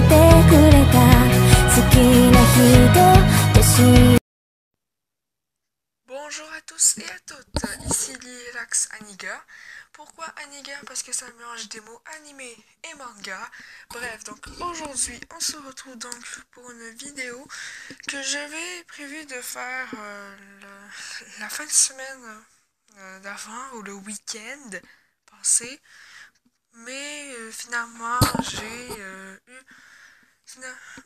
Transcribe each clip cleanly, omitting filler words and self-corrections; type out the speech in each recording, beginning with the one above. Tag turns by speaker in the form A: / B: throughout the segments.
A: くれた好きな人とし
B: Bonjour à tous et à toutes, ici Lilax Aniga. Pourquoi Aniga? Parce que ça mélange des mots animés et manga. Bref, donc aujourd'hui on se retrouve donc pour une vidéo que j'avais prévu de faire la fin de semaine d'avant ou le week-end passé. Mais finalement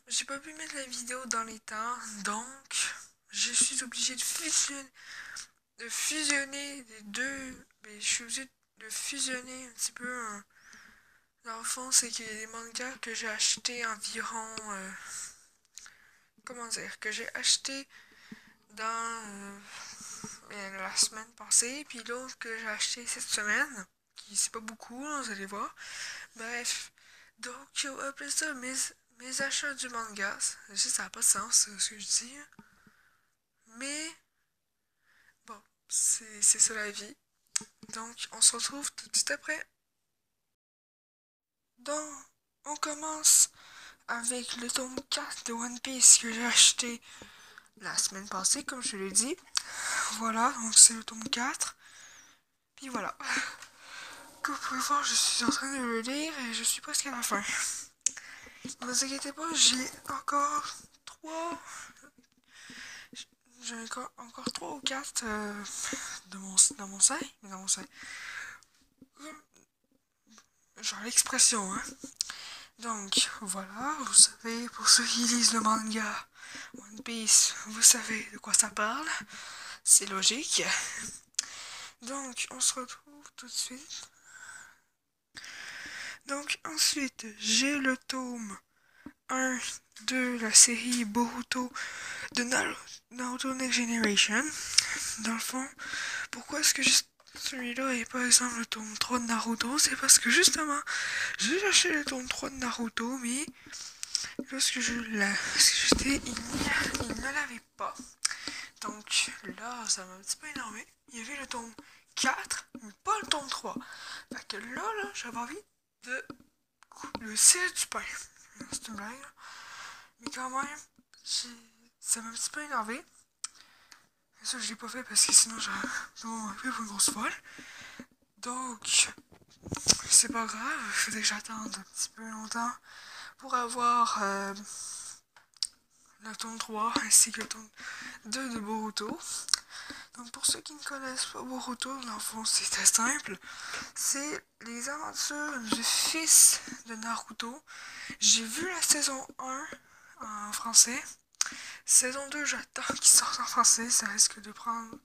B: j'ai pas pu mettre la vidéo dans les temps, donc je suis obligée de fusionner les deux. Mais je suis obligée de fusionner un petit peu. Dans le fond, c'est qu'il y a des mangas que j'ai acheté environ. Comment dire? Que j'ai acheté dans la semaine passée, puis l'autre que j'ai acheté cette semaine. Qui c'est pas beaucoup, là, vous allez voir. Bref. Donc, on va appeler ça mes achats du manga. Je sais, ça n'a pas de sens, ce que je dis. Mais, bon, c'est ça la vie. Donc, on se retrouve tout de suite après. Donc, on commence avec le tome 4 de One Piece que j'ai acheté la semaine passée, comme je l'ai dit. Voilà, donc c'est le tome 4. Puis voilà. Comme vous pouvez voir, je suis en train de le lire et je suis presque à la fin. Ne vous inquiétez pas, j'ai encore 3. J'ai encore 3 ou 4 dans mon sac. Genre l'expression, hein. Donc, voilà, vous savez, pour ceux qui lisent le manga One Piece, vous savez de quoi ça parle. C'est logique. Donc, on se retrouve tout de suite. Donc, ensuite, j'ai le tome 1 de la série Boruto de Naruto Next Generation. Dans le fond, pourquoi est-ce que celui-là est par exemple le tome 3 de Naruto? C'est parce que justement, j'ai acheté le tome 3 de Naruto, mais lorsque j'étais, il ne l'avait pas. Donc là, ça m'a un petit peu énervé. Il y avait le tome 4, mais pas le tome 3. Fait que là j'avais envie de le ciel du pain. C'est une blague, là. Mais quand même, ça m'a un petit peu énervé. Et ça, je l'ai pas fait parce que sinon, j'aurais vraiment pris pour une grosse folle. Donc, c'est pas grave. Il faudrait que j'attende un petit peu longtemps pour avoir le tome 3 ainsi que le tome 2 de Boruto. Donc, pour ceux qui ne connaissent pas Boruto, dans le fond, c'est très simple. C'est les aventures du fils de Naruto. J'ai vu la saison 1 en français. Saison 2, j'attends qu'il sorte en français. Ça risque de prendre.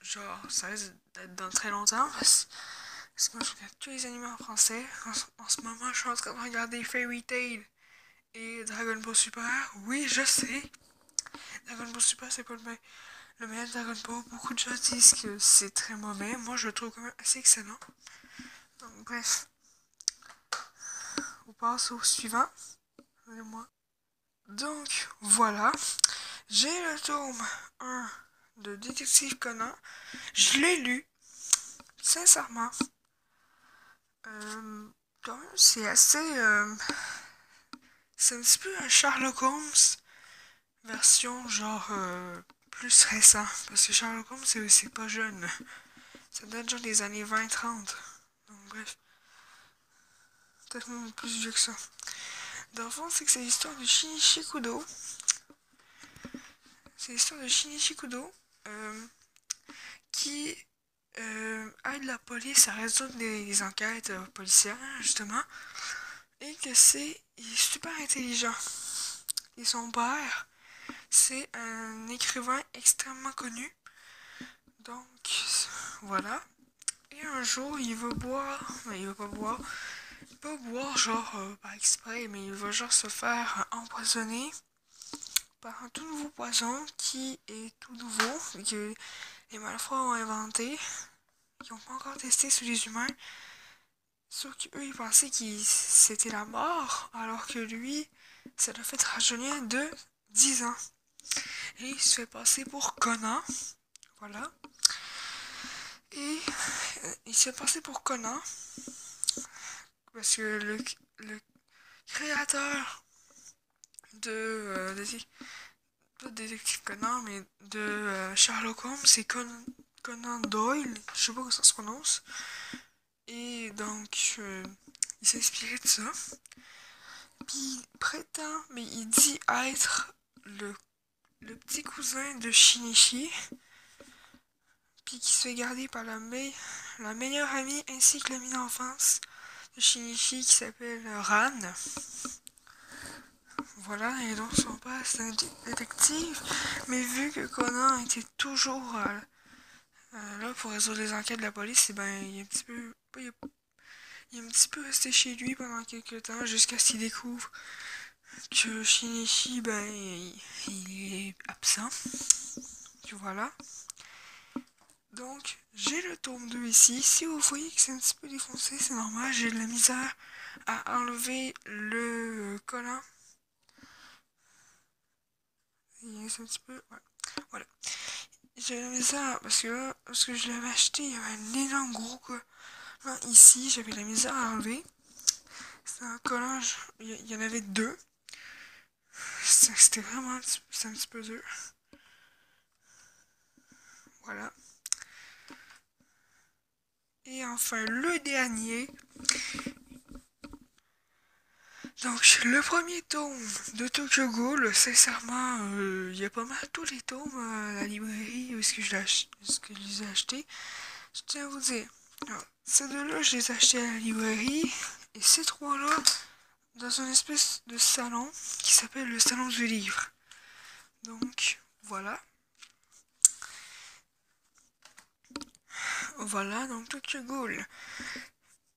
B: Genre, ça risque d'être dans très longtemps. Parce que moi, je regarde tous les animés en français. En ce moment, je suis en train de regarder Fairy Tail et Dragon Ball Super. Oui, je sais. Dragon Ball Super, c'est pas le meilleur Dragon Ball. Beaucoup de gens disent que c'est très mauvais. Moi, je le trouve quand même assez excellent. Donc, bref. On passe au suivant. Moi. Donc, voilà. J'ai le tome 1 de Détective Conan. Je l'ai lu. Sincèrement. Quand même, c'est assez. C'est un petit peu un Sherlock Holmes version genre plus récent. Parce que Sherlock Holmes, c'est pas jeune. Ça date genre des années 20-30. Donc, bref. Peut-être même plus vieux que ça. Dans le fond, c'est que c'est l'histoire de Shinichi Kudo. C'est l'histoire de Shinichi Kudo qui aide la police à résoudre des enquêtes policières, justement. Et que il est super intelligent. Et son père, c'est un écrivain extrêmement connu. Donc, voilà. Et un jour, il veut boire, mais il veut pas boire. Il peut boire, genre, par exprès, mais il va genre se faire empoisonner par un tout nouveau poison qui est tout nouveau, et que les malfrats ont inventé, qui n'ont pas encore testé sur les humains. Sauf qu'eux, ils pensaient que c'était la mort, alors que lui, ça l'a fait rajeunir de 10 ans. Et il se fait passer pour Conan. Voilà. Et il se fait passer pour Conan. Parce que créateur de pas de Détective Conan, mais de Sherlock Holmes, c'est Conan Doyle, je sais pas comment ça se prononce. Et donc, il s'est inspiré de ça. Puis il prétend, mais il dit être le petit cousin de Shinichi, puis qui se fait garder par la meilleure amie ainsi que l'ami d'enfance de Shinichi qui s'appelle Ran. Voilà, et donc son père c'est un détective, mais vu que Conan était toujours là pour résoudre les enquêtes de la police, et ben il est un petit peu. Il est un petit peu resté chez lui pendant quelques temps jusqu'à ce qu'il découvre que Shinichi, ben, il est absent. Et voilà. Donc, j'ai le tome 2 ici. Si vous voyez que c'est un petit peu défoncé, c'est normal. J'ai de la misère à enlever le collant. C'est un petit peu... Ouais. Voilà. J'ai de la misère parce que là, lorsque je l'avais acheté, il y avait un énorme gros collant. Ici, j'avais de la misère à enlever. C'est un collant, il y en avait deux. C'était vraiment un petit peu dur. Voilà. Et enfin, le dernier. Donc, le premier tome de Tokyo Ghoul, sincèrement, il y a pas mal tous les tomes à la librairie où est-ce que je les ai achetés. Je tiens à vous dire, ces deux-là, je les ai achetés à la librairie. Et ces trois-là, dans une espèce de salon qui s'appelle le salon du livre. Donc, voilà. Voilà, donc Tokyo Ghoul.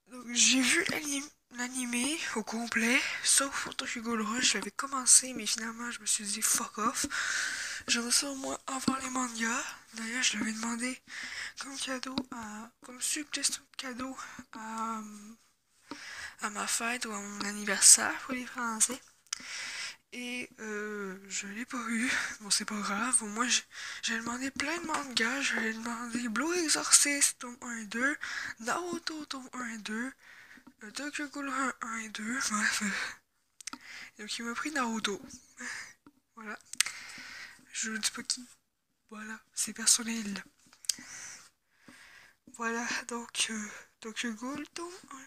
B: Donc, j'ai vu l'animé au complet, sauf Tokyo Ghoul Rush. Je l'avais commencé, mais finalement, je me suis dit fuck off. J'aurais ça au moins avant les mangas. D'ailleurs, je l'avais demandé comme cadeau, comme suggestion de cadeau à ma fête ou à mon anniversaire pour les Français. Et je l'ai pas eu. Bon, c'est pas grave. Au moins, j'ai demandé plein de mangas. J'ai demandé Blue Exorcist, tome 1 et 2, Naruto, tome 1 et 2, Tokyo Ghoul 1 et 2. Bref. Donc, il m'a pris Naruto. Voilà. Je ne dis pas qui. Voilà. C'est personnel. Voilà. Donc, Tokyo Ghoul, tome 1.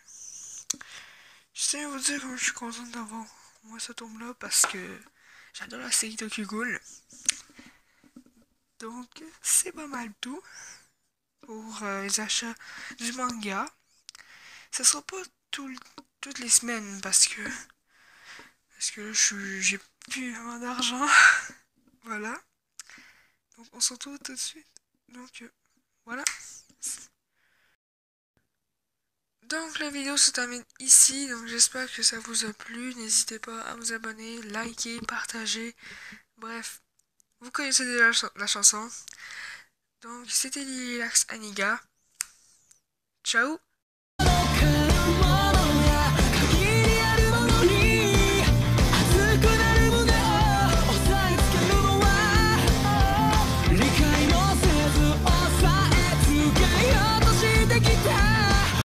B: Je tiens à vous dire que je suis contente d'avoir moi ce tome-là parce que j'adore la série Tokyo Ghoul. Donc, c'est pas mal tout pour les achats du manga. Ça sera pas toutes les semaines parce que là, j'ai plus vraiment d'argent. Voilà. Donc, on se retrouve tout de suite. Donc, voilà. Donc, la vidéo se termine ici. Donc, j'espère que ça vous a plu. N'hésitez pas à vous abonner, liker, partager. Bref, vous connaissez déjà la chanson. Donc, c'était Lilax Aniga. Ciao!